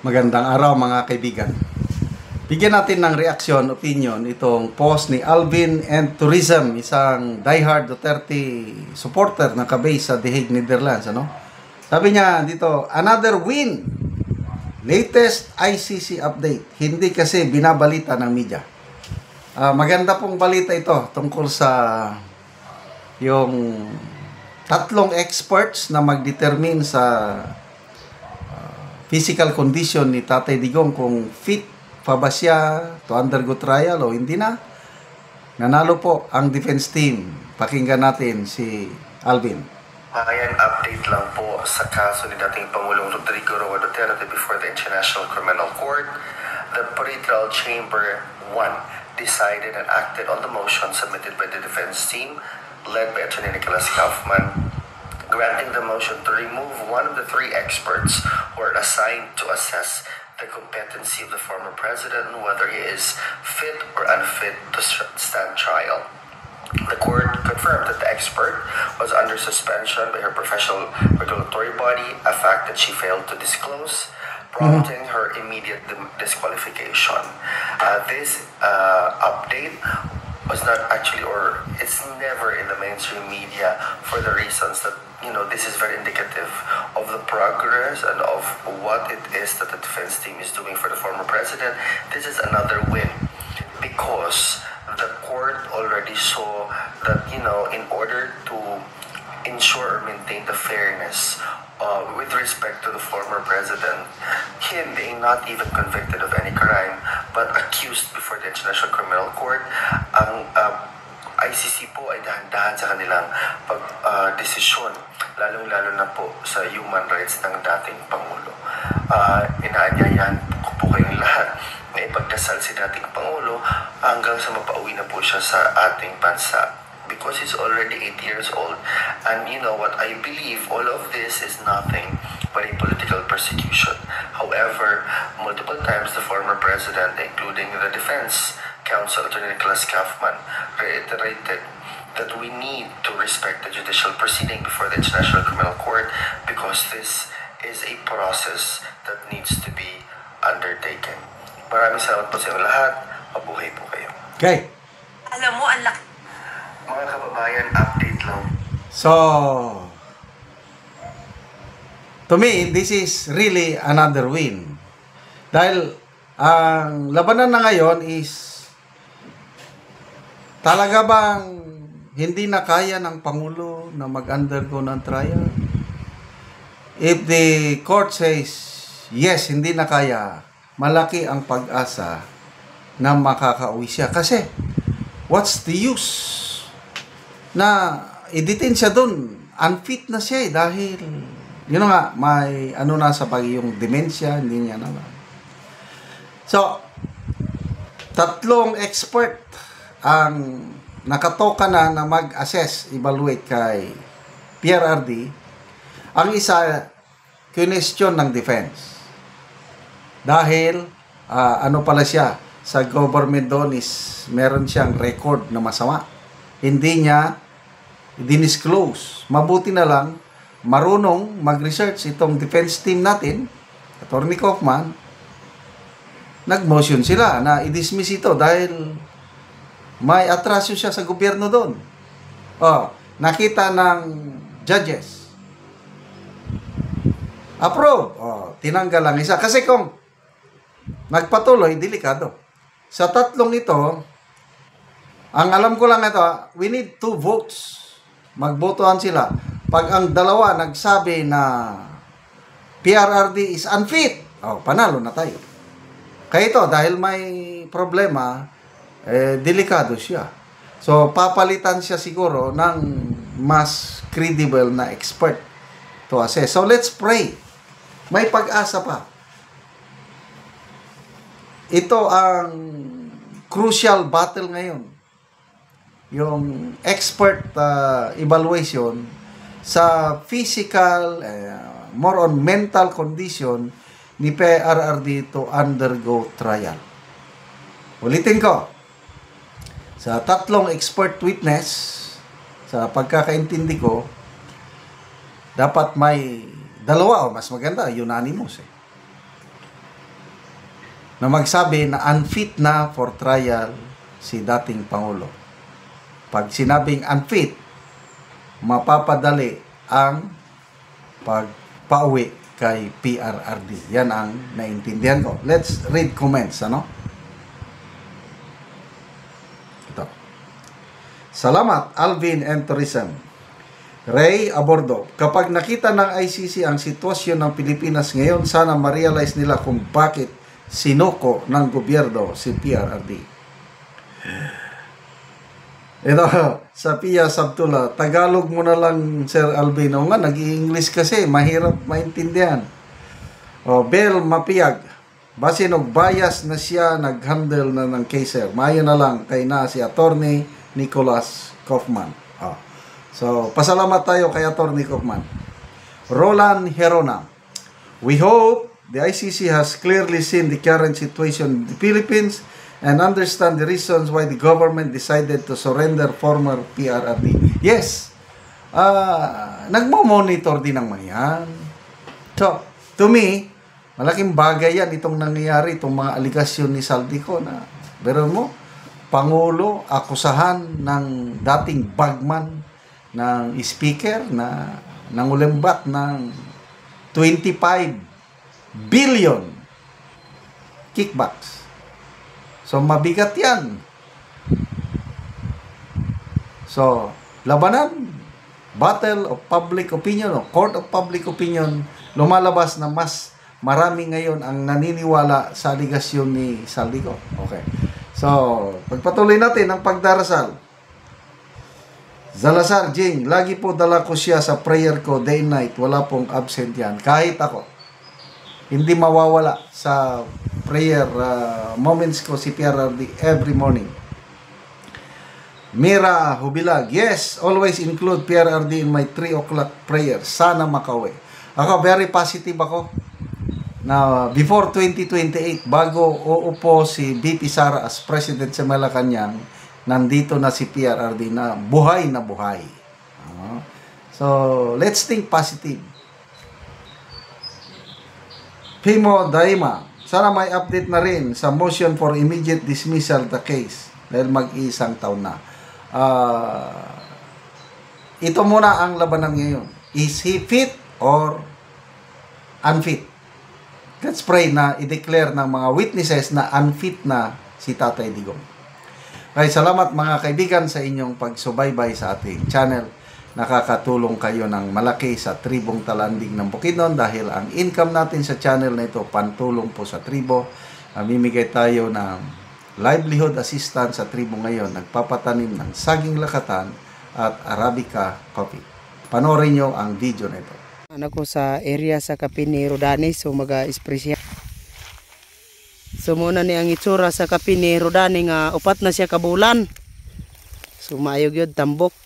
Magandang araw mga kaibigan. Bigyan natin ng reaksyon, opinion itong post ni Alvin and Tourism, isang diehard Duterte supporter na kabase sa The Hague, Netherlands. Sabi niya dito, another win. Latest ICC update. Hindi kasi binabalita ng media. Maganda pong balita ito tungkol sa yung tatlong experts na magdetermine sa physical condition ni Tatay Digong kung fit pa ba siya to undergo trial o hindi na. Nanalo po ang defense team. Pakinggan natin si Alvin. Ayan, update lang po sa kaso ni dating Pangulong Rodrigo Roa Duterte before the International Criminal Court. The Pretrial Chamber 1 decided and acted on the motion submitted by the defense team led by Attorney Nicholas Kaufman, granting the motion to remove one of the three experts who are assigned to assess the competency of the former president, whether he is fit or unfit to stand trial. The court confirmed that the expert was under suspension by her professional regulatory body, a fact that she failed to disclose, prompting her immediate disqualification. This update was not actually, or it's never in the mainstream media for the reasons that, this is very indicative of the progress and of what it is that the defense team is doing for the former president. This is another win because the court already saw that, in order to ensure or maintain the fairness with respect to the former president, him being not even convicted of any crime but accused before the International Criminal Court, ang ICC po ay dahan-dahan sa kanilang desisyon, lalong-lalo na po sa human rights ng dating Pangulo. Inaanyayahan ko po kayong lahat na ipagdasal si dating Pangulo hanggang sa mapauwi na po siya sa ating bansa. Because he's already 8 years old. And what I believe, all of this is nothing but a political persecution. However, multiple times the former president, including the defense counsel, Attorney Nicholas Kaufman, reiterated that we need to respect the judicial proceeding before the International Criminal Court because this is a process that needs to be undertaken. Maraming salamat po sa inyong lahat. Mabuhay po kayo. Okay. Alam mo, ang laki. Mga kababayan, update lang. So, to me, this is really another win. Dahil ang labanan na ngayon is talaga bang hindi na kaya ng Pangulo na mag-undergo ng trial? If the court says, yes, hindi na kaya, malaki ang pag-asa na makakauwi siya. Kasi, what's the use na i-detain siya doon? Unfit na siya dahil, may nasa yung dementia, hindi niya naman. So, tatlong expert ang nakatoka na mag-assess, evaluate kay PRRD. Ang isa, question ng defense. Dahil, pala siya, sa government doon is meron siyang record na masama. Hindi niya i-disclose. Mabuti na lang, marunong mag-research itong defense team natin, Attorney Kaufman, nag-motion sila na i-dismiss ito dahil may atrasyo siya sa gobyerno doon. Nakita ng judges. Approve. Tinanggal lang isa. Kasi kung nagpatuloy, delikado. Sa tatlong ito, ang alam ko lang ito, we need 2 votes. Magbotohan sila. Pag ang dalawa nagsabi na PRRD is unfit, panalo na tayo. Kaya ito, dahil may problema, delikado siya. So, papalitan siya siguro ng mas credible na expert to assess. So, let's pray. May pag-asa pa. Ito ang crucial battle ngayon. Yung expert evaluation sa physical, more on mental condition ni PRRD to undergo trial. Ulitin ko, sa tatlong expert witness, sa pagkakaintindi ko, dapat may dalawa o mas maganda, unanimous na magsabi na unfit na for trial si dating Pangulo. Pag sinabing unfit, mapapadali ang pagpauwi kay PRRD. Yan ang naintindihan ko. Let's read comments, ano? Ito. Salamat, Alvin and Tourism. Ray Abordo, kapag nakita ng ICC ang sitwasyon ng Pilipinas ngayon, sana ma-realize nila kung bakit sinuko ng gobyerno si PRRD. Ito, sa Pia Sabtula, Tagalog mo na lang, Sir Alvin. O nga, nag-i-English kasi, mahirap maintindihan. O, Bel Mapiyag, base og bias na siya nag-handle na ng case. Mayo na lang kay na si Attorney Nicholas Kaufman. O. So, pasalamat tayo kay Attorney Kaufman. Roland Herona, we hope the ICC has clearly seen the current situation in the Philippines and understand the reasons why the government decided to surrender former PRRD. Yes, nagmo-monitor din ang mga yan. So, to me, malaking bagay yan itong nangyayari, itong mga aligasyon ni Saldico na, pero mo, Pangulo, akusahan ng dating bagman ng speaker na nangulimbat ng 25 billion kickbacks. So, mabigat yan. So, labanan, battle of public opinion, o court of public opinion, lumalabas na mas marami ngayon ang naniniwala sa aligasyon ni Saldico. Okay. So, pagpatuloy natin ang pagdarasal. Zalazar Jing, lagi po dala ko siya sa prayer ko day and night. Wala pong absent yan. Kahit ako, hindi mawawala sa prayer moments ko si PRRD every morning. Mira Hubilag, yes, always include PRRD in my 3 o'clock prayer. Sana makauwi. Ako, very positive ako na before 2028, bago uupo si BP Sara as President sa Malacanang, nandito na si PRRD na buhay na buhay. So, let's think positive. Pimo Daima, sana may update na rin sa motion for immediate dismissal the case dahil mag-isang taon na. Ito muna ang labanan ngayon. Is he fit or unfit? Let's pray na i-declare ng mga witnesses na unfit na si Tatay Digong. Kaya salamat mga kaibigan sa inyong pagsubaybay sa ating channel. Nakakatulong kayo ng malaki sa tribong Talanding ng Bukidnon dahil ang income natin sa channel na ito pantulong po sa tribo. Mamimigay tayo ng livelihood assistance sa tribo ngayon. Nagpapatanim ng saging lakatan at Arabica coffee. Panoorin nyo ang video na ito. Ako sa area sa kape ni Rodani, so mag-spray siya. So muna ni ang itsura sa kape ni Rodani nga upat na siya kabulan. So maayog yun, tambok.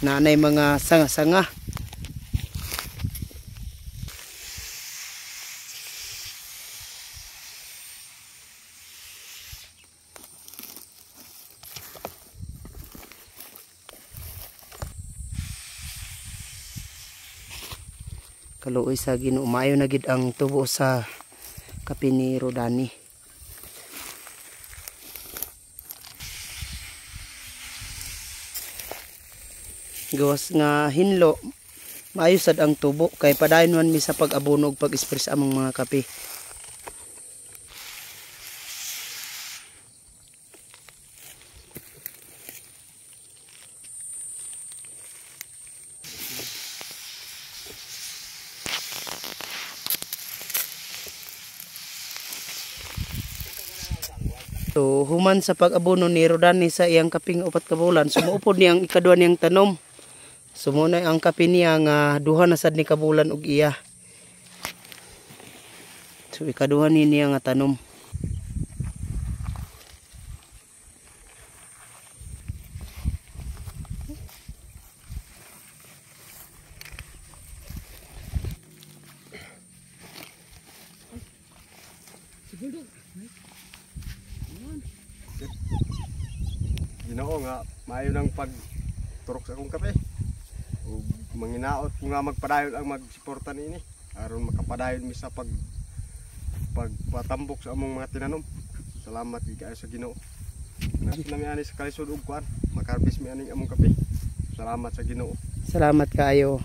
Nanay mga sanga-sanga. Kaluoy sa Ginoo, maayo na gid ang tubo sa kape ni Rodani. Gawas nga hinlo, maayo sad ang tubo kay padayon man mi sa pag-abono ug pag-spray sa among mga kape. So, human sa pag-abono ni Rodani sa iyang kaping upat ka bulan, sumuupod niyang ikaduha niyang tanom. Sumuna ang kape niya nga duha na sad ni kabulan og iya. So, ikaduha niya nga tanom. Ginoo nga maayo nang pagturok sa akong kape. Ug manginaot ko nga magpadayon ang magsuporta niini aron makapadayon mi sa pagpatambok sa among mga tinanom. Salamat gid kaayo sa Ginoo. Nasa nami ani sa kalisod ug kuan, makarbis mi aning among kape. Salamat sa Ginoo. Salamat kaayo.